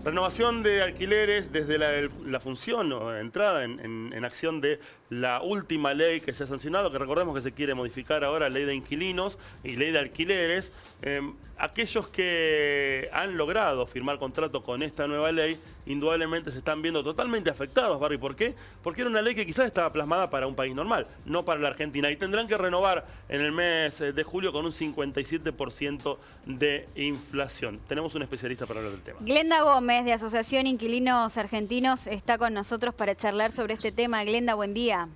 Renovación de alquileres desde la función o entrada en acción de la última ley que se ha sancionado, que recordemos que se quiere modificar ahora, ley de inquilinos y ley de alquileres. Aquellos que han logrado firmar contrato con esta nueva ley, indudablemente se están viendo totalmente afectados, Barry. ¿Por qué? Porque era una ley que quizás estaba plasmada para un país normal, no para la Argentina. Y tendrán que renovar en el mes de julio con un 57% de inflación. Tenemos un especialista para hablar del tema. Glenda Gómez, de Asociación Inquilinos Argentinos, está con nosotros para charlar sobre este tema. Glenda, buen día.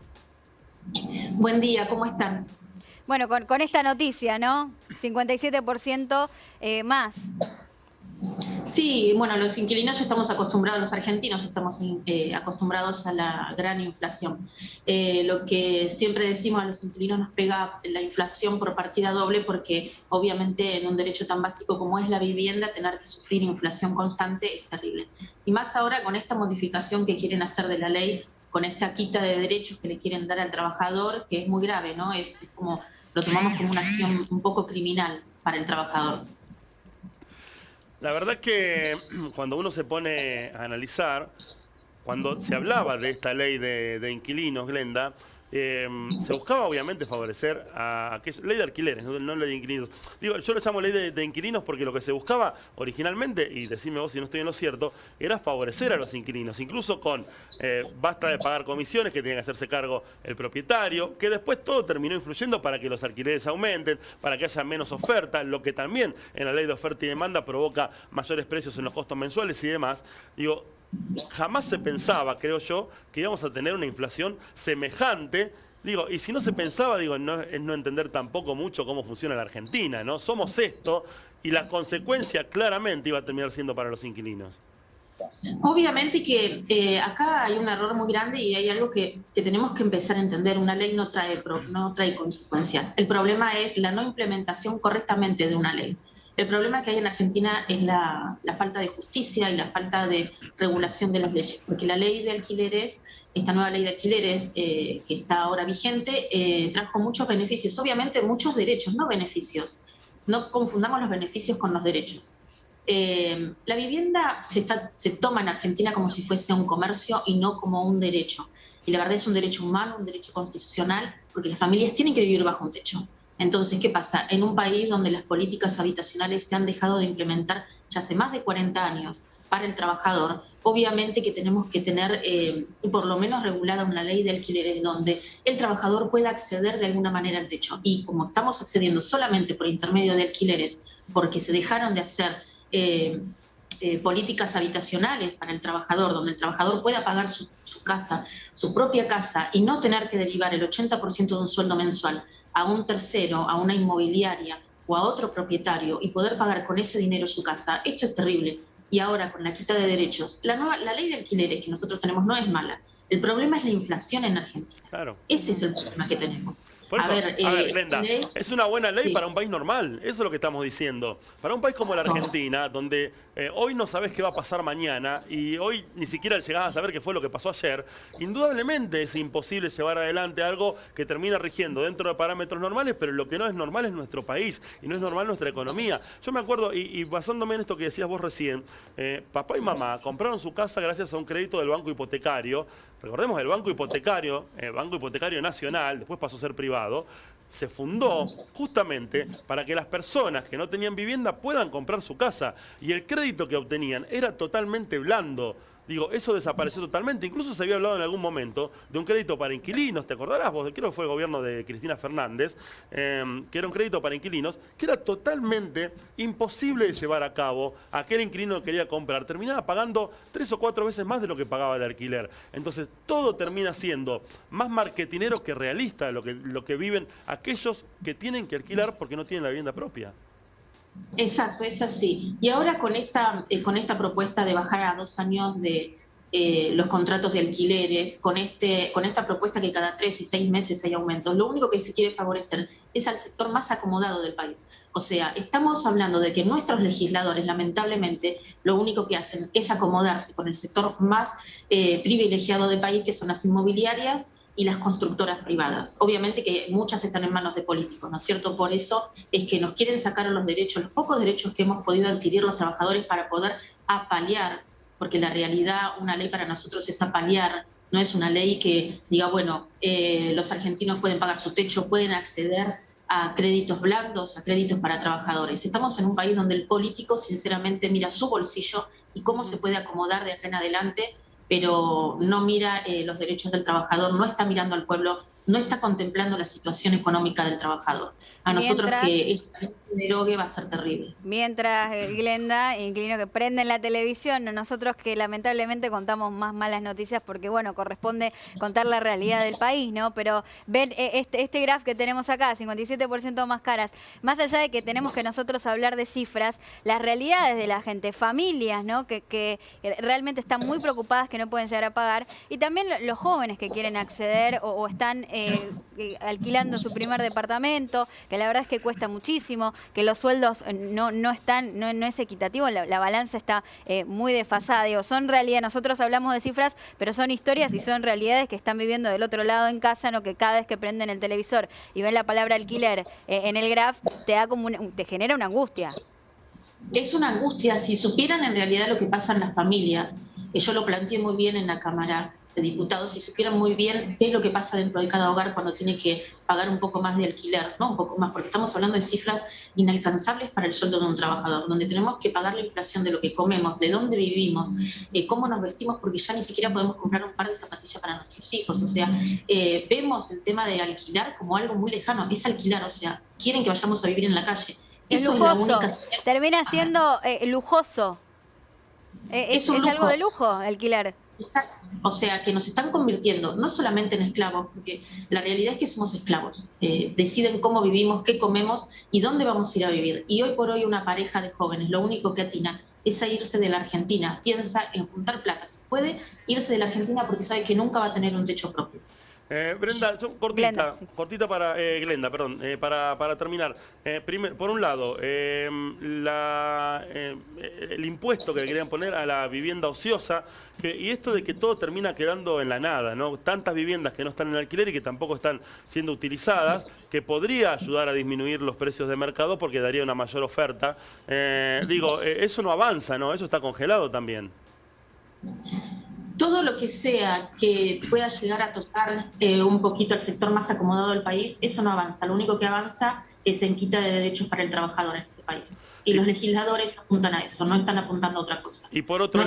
Buen día, ¿cómo están? Bueno, con esta noticia, ¿no? 57% más. Sí, bueno, los inquilinos ya estamos acostumbrados, los argentinos estamos acostumbrados a la gran inflación. Lo que siempre decimos a los inquilinos, nos pega la inflación por partida doble, porque obviamente en un derecho tan básico como es la vivienda, tener que sufrir inflación constante es terrible. Y más ahora con esta modificación que quieren hacer de la ley, con esta quita de derechos que le quieren dar al trabajador, que es muy grave, ¿no? Es como, lo tomamos como una acción un poco criminal para el trabajador. La verdad que cuando uno se pone a analizar, cuando se hablaba de esta ley de inquilinos, Glenda, se buscaba obviamente favorecer a aquellos, ley de alquileres, no ley de inquilinos. Digo, yo lo llamo ley de inquilinos porque lo que se buscaba originalmente, y decime vos si no estoy en lo cierto, era favorecer a los inquilinos, incluso con basta de pagar comisiones que tenía que hacerse cargo el propietario, que después todo terminó influyendo para que los alquileres aumenten, para que haya menos oferta, lo que también en la ley de oferta y demanda provoca mayores precios en los costos mensuales y demás. Digo, jamás se pensaba, creo yo, que íbamos a tener una inflación semejante. Digo, y si no se pensaba, digo, es no entender tampoco mucho cómo funciona la Argentina, ¿no? Somos esto, y la consecuencia claramente iba a terminar siendo para los inquilinos. Obviamente que acá hay un error muy grande y hay algo que tenemos que empezar a entender. Una ley no trae consecuencias. El problema es la no implementación correctamente de una ley. El problema que hay en Argentina es la falta de justicia y la falta de regulación de las leyes, porque la ley de alquileres, esta nueva ley de alquileres que está ahora vigente, trajo muchos beneficios, obviamente muchos derechos, no beneficios. No confundamos los beneficios con los derechos. La vivienda se toma en Argentina como si fuese un comercio y no como un derecho. Y la verdad es un derecho humano, un derecho constitucional, porque las familias tienen que vivir bajo un techo. Entonces, ¿qué pasa? En un país donde las políticas habitacionales se han dejado de implementar ya hace más de 40 años para el trabajador, obviamente que tenemos que tener por lo menos regulada una ley de alquileres donde el trabajador pueda acceder de alguna manera al techo. Y como estamos accediendo solamente por intermedio de alquileres, porque se dejaron de hacer políticas habitacionales para el trabajador, donde el trabajador pueda pagar su casa, su propia casa, y no tener que derivar el 80% de un sueldo mensual a un tercero, a una inmobiliaria o a otro propietario y poder pagar con ese dinero su casa, esto es terrible. Y ahora con la quita de derechos, la ley de alquileres que nosotros tenemos no es mala. El problema es la inflación en Argentina. Claro. Ese es el problema que tenemos. Por eso, a ver, Glenda, es una buena ley para un país normal, eso es lo que estamos diciendo. Para un país como la Argentina, donde hoy no sabes qué va a pasar mañana y hoy ni siquiera llegás a saber qué fue lo que pasó ayer, indudablemente es imposible llevar adelante algo que termina rigiendo dentro de parámetros normales, pero lo que no es normal es nuestro país y no es normal nuestra economía. Yo me acuerdo, y basándome en esto que decías vos recién, papá y mamá compraron su casa gracias a un crédito del Banco Hipotecario. Recordemos, el Banco Hipotecario Nacional, después pasó a ser privado, se fundó justamente para que las personas que no tenían vivienda puedan comprar su casa. Y el crédito que obtenían era totalmente blando. Digo, eso desapareció totalmente. Incluso se había hablado en algún momento de un crédito para inquilinos. ¿Te acordarás vos? Creo que fue el gobierno de Cristina Fernández, que era un crédito para inquilinos, que era totalmente imposible de llevar a cabo. Aquel inquilino que quería comprar terminaba pagando 3 o 4 veces más de lo que pagaba de alquiler. Entonces, todo termina siendo más marketinero que realista lo que viven aquellos que tienen que alquilar porque no tienen la vivienda propia. Exacto, es así. Y ahora con esta propuesta de bajar a 2 años de los contratos de alquileres, con esta propuesta que cada 3 y 6 meses hay aumentos, lo único que se quiere favorecer es al sector más acomodado del país. O sea, estamos hablando de que nuestros legisladores, lamentablemente, lo único que hacen es acomodarse con el sector más privilegiado del país, que son las inmobiliarias y las constructoras privadas. Obviamente que muchas están en manos de políticos, ¿no es cierto? Por eso es que nos quieren sacar los derechos, los pocos derechos que hemos podido adquirir los trabajadores para poder apalear porque la realidad, una ley para nosotros es apalear, no es una ley que diga, bueno, los argentinos pueden pagar su techo, pueden acceder a créditos blandos, a créditos para trabajadores. Estamos en un país donde el político sinceramente mira su bolsillo y cómo se puede acomodar de acá en adelante, pero no mira los derechos del trabajador, no está mirando al pueblo, no está contemplando la situación económica del trabajador. A nosotros que esta ley se derogue va a ser terrible. Mientras, Glenda, inquilino que prenden la televisión, nosotros que lamentablemente contamos más malas noticias porque, bueno, corresponde contar la realidad del país, ¿no? Pero ven este graph que tenemos acá, 57% más caras, más allá de que tenemos que nosotros hablar de cifras, las realidades de la gente, familias, ¿no? Que realmente están muy preocupadas que no pueden llegar a pagar, y también los jóvenes que quieren acceder o están alquilando su primer departamento, que la verdad es que cuesta muchísimo, que los sueldos no es equitativo, la balanza está muy desfasada. Digo, son realidades, nosotros hablamos de cifras, pero son historias y son realidades que están viviendo del otro lado en casa, no que cada vez que prenden el televisor y ven la palabra alquiler en el graph, te genera una angustia. Es una angustia. Si supieran en realidad lo que pasa en las familias, yo lo planteé muy bien en la Cámara de Diputados, si supieran muy bien qué es lo que pasa dentro de cada hogar cuando tiene que pagar un poco más de alquiler, ¿no? Un poco más, porque estamos hablando de cifras inalcanzables para el sueldo de un trabajador, donde tenemos que pagar la inflación de lo que comemos, de dónde vivimos, cómo nos vestimos, porque ya ni siquiera podemos comprar un par de zapatillas para nuestros hijos. O sea, vemos el tema de alquilar como algo muy lejano. Es alquilar, o sea, quieren que vayamos a vivir en la calle. Eso Eso lujoso, es la única... termina siendo lujoso. Es algo de lujo alquilar. O sea, que nos están convirtiendo no solamente en esclavos, porque la realidad es que somos esclavos. Deciden cómo vivimos, qué comemos y dónde vamos a ir a vivir. Y hoy por hoy una pareja de jóvenes, lo único que atina es a irse de la Argentina. Piensa en juntar plata. Se puede irse de la Argentina porque sabe que nunca va a tener un techo propio. Brenda, cortita para Glenda, perdón, para terminar. Por un lado, el impuesto que le querían poner a la vivienda ociosa, y esto de que todo termina quedando en la nada, ¿no? Tantas viviendas que no están en alquiler y que tampoco están siendo utilizadas, que podría ayudar a disminuir los precios de mercado porque daría una mayor oferta. Eso no avanza, ¿no? Eso está congelado también. Todo lo que sea que pueda llegar a tocar un poquito al sector más acomodado del país, eso no avanza. Lo único que avanza es en quita de derechos para el trabajador en este país. Y los legisladores apuntan a eso, no están apuntando a otra cosa. Y por otro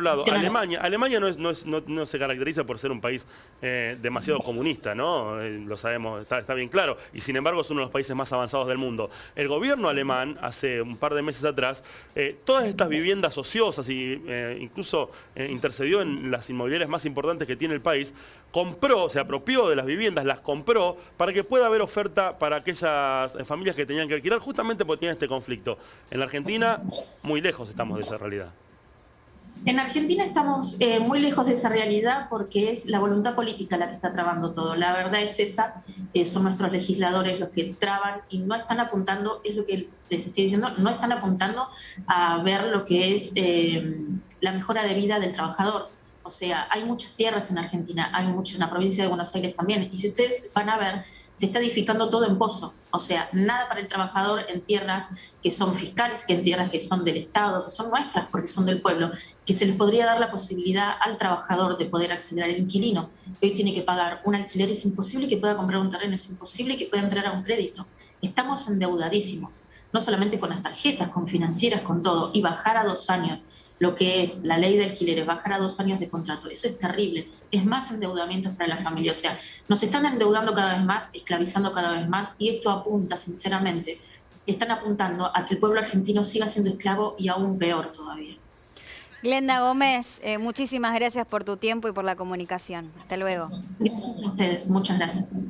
lado, Alemania no se caracteriza por ser un país demasiado comunista, ¿no? Lo sabemos, está bien claro. Y sin embargo es uno de los países más avanzados del mundo. El gobierno alemán, hace un par de meses atrás, todas estas viviendas ociosas y incluso intercedió en las inmobiliarias más importantes que tiene el país, se apropió de las viviendas, las compró para que pueda haber oferta para aquellas familias que tenían que alquilar, justamente porque tienen este conflicto. En la Argentina, muy lejos estamos de esa realidad. En Argentina estamos muy lejos de esa realidad porque es la voluntad política la que está trabando todo. La verdad es esa, son nuestros legisladores los que traban y no están apuntando, es lo que les estoy diciendo, no están apuntando a ver lo que es la mejora de vida del trabajador. O sea, hay muchas tierras en Argentina, hay mucho en la provincia de Buenos Aires también. Y si ustedes van a ver, se está edificando todo en pozo. O sea, nada para el trabajador en tierras que son fiscales, que en tierras que son del Estado, que son nuestras porque son del pueblo, que se les podría dar la posibilidad al trabajador de poder acceder al inquilino, que hoy tiene que pagar un alquiler. Es imposible que pueda comprar un terreno, es imposible que pueda entrar a un crédito. Estamos endeudadísimos, no solamente con las tarjetas, con financieras, con todo, y bajar a 2 años lo que es la ley de alquileres, bajar a 2 años de contrato, eso es terrible, es más endeudamiento para la familia. O sea, nos están endeudando cada vez más, esclavizando cada vez más, y esto apunta, sinceramente, están apuntando a que el pueblo argentino siga siendo esclavo y aún peor todavía. Glenda Gómez, muchísimas gracias por tu tiempo y por la comunicación. Hasta luego. Gracias a ustedes, muchas gracias.